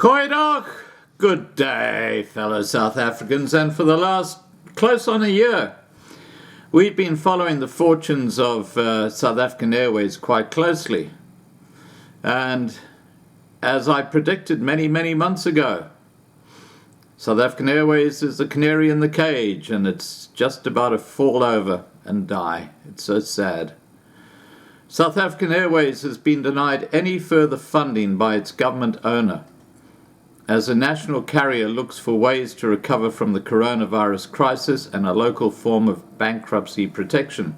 Goeiedag, good day, fellow South Africans, and for the last close on a year, we've been following the fortunes of South African Airways quite closely. And as I predicted many, many months ago, South African Airways is the canary in the cage, and it's just about to fall over and die. It's so sad. South African Airways has been denied any further funding by its government owner, as a national carrier looks for ways to recover from the coronavirus crisis and a local form of bankruptcy protection.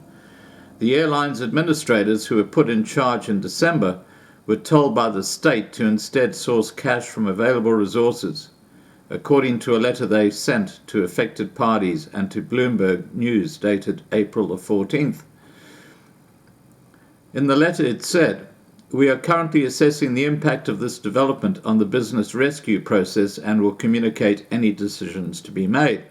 The airline's administrators, who were put in charge in December, were told by the state to instead source cash from available resources, according to a letter they sent to affected parties and to Bloomberg News dated April the 14th. In the letter it said, "We are currently assessing the impact of this development on the business rescue process and will communicate any decisions to be made."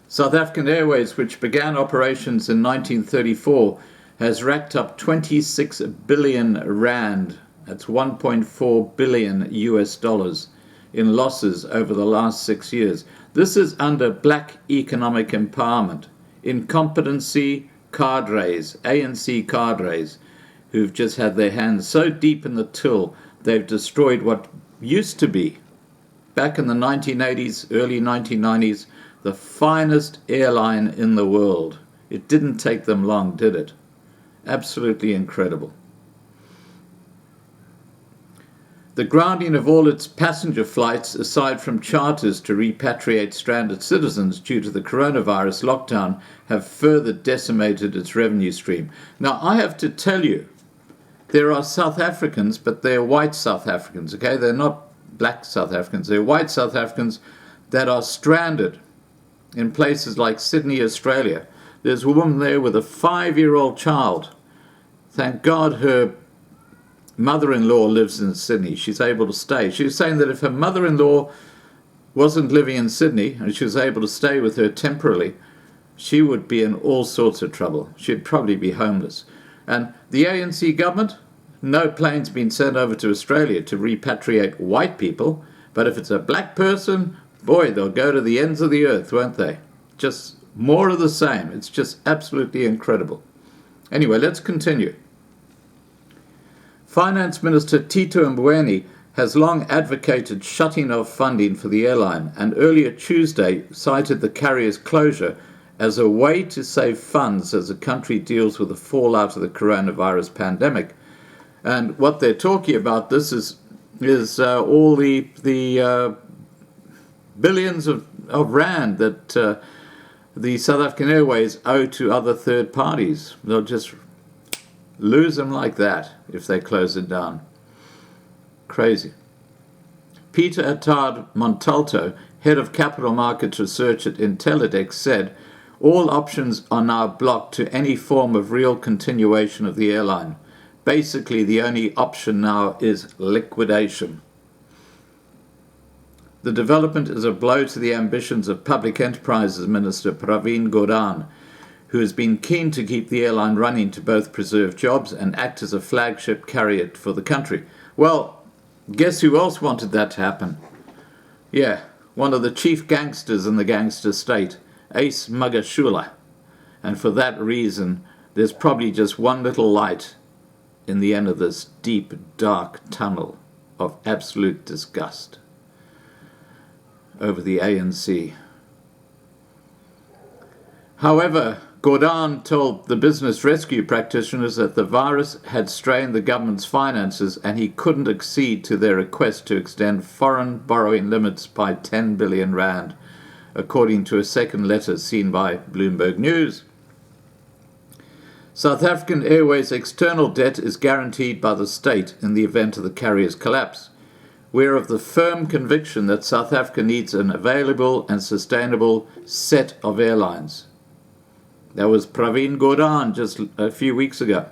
South African Airways, which began operations in 1934, has racked up 26 billion rand, that's 1.4 billion US dollars, in losses over the last 6 years. This is under black economic empowerment, incompetency cadres, ANC cadres, who've just had their hands so deep in the till they've destroyed what used to be, back in the 1980s, early 1990s, the finest airline in the world. It didn't take them long, did it? Absolutely incredible. The grounding of all its passenger flights, aside from charters to repatriate stranded citizens due to the coronavirus lockdown, have further decimated its revenue stream. Now, I have to tell you, there are South Africans, but they're white South Africans, okay? They're not black South Africans. They're white South Africans that are stranded in places like Sydney, Australia. There's a woman there with a 5-year-old child. Thank God her mother-in-law lives in Sydney. She's able to stay. She was saying that if her mother-in-law wasn't living in Sydney and she was able to stay with her temporarily, she would be in all sorts of trouble. She'd probably be homeless. And the ANC government, no planes been sent over to Australia to repatriate white people, but if it's a black person, boy, they'll go to the ends of the earth, won't they? Just more of the same. It's just absolutely incredible. Anyway, let's continue. Finance Minister Tito Mboweni has long advocated shutting off funding for the airline, and earlier Tuesday cited the carrier's closure as a way to save funds as the country deals with the fallout of the coronavirus pandemic. And what they're talking about this is all the billions of rand that the South African Airways owe to other third parties. They'll just lose them like that if they close it down. Crazy. Peter Attard Montalto, head of capital markets research at Intellidex, said, "All options are now blocked to any form of real continuation of the airline. Basically, the only option now is liquidation." The development is a blow to the ambitions of Public Enterprises Minister Pravin Gordhan, who has been keen to keep the airline running to both preserve jobs and act as a flagship carrier for the country. Well, guess who else wanted that to happen? Yeah, one of the chief gangsters in the gangster state, Ace Magashula. And for that reason, there's probably just one little light in the end of this deep, dark tunnel of absolute disgust over the ANC. However, Gordhan told the business rescue practitioners that the virus had strained the government's finances and he couldn't accede to their request to extend foreign borrowing limits by 10 billion rand, according to a second letter seen by Bloomberg News. South African Airways' external debt is guaranteed by the state in the event of the carrier's collapse. We're of the firm conviction that South Africa needs an available and sustainable set of airlines. That was Pravin Gordhan just a few weeks ago.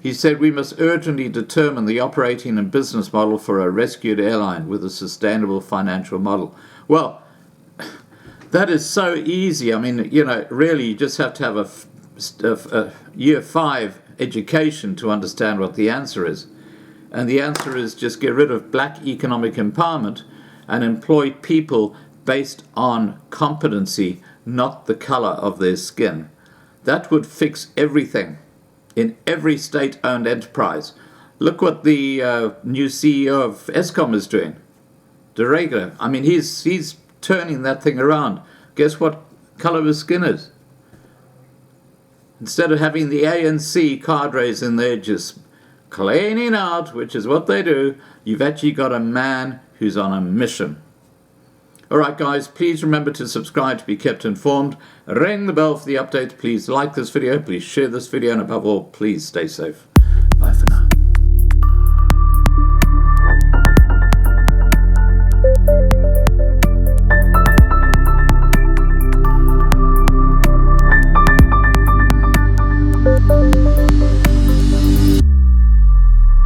He said we must urgently determine the operating and business model for a rescued airline with a sustainable financial model. Well, that is so easy. I mean, really you just have to have a year 5 education to understand what the answer is. And the answer is just get rid of black economic empowerment and employ people based on competency, not the color of their skin. That would fix everything in every state-owned enterprise. Look what the new CEO of Eskom is doing. De Reger. I mean, he's turning that thing around. Guess what color his skin is? Instead of having the ANC cadres in there just cleaning out, which is what they do, you've actually got a man who's on a mission. All right, guys, please remember to subscribe to be kept informed. Ring the bell for the updates. Please like this video. Please share this video. And above all, please stay safe.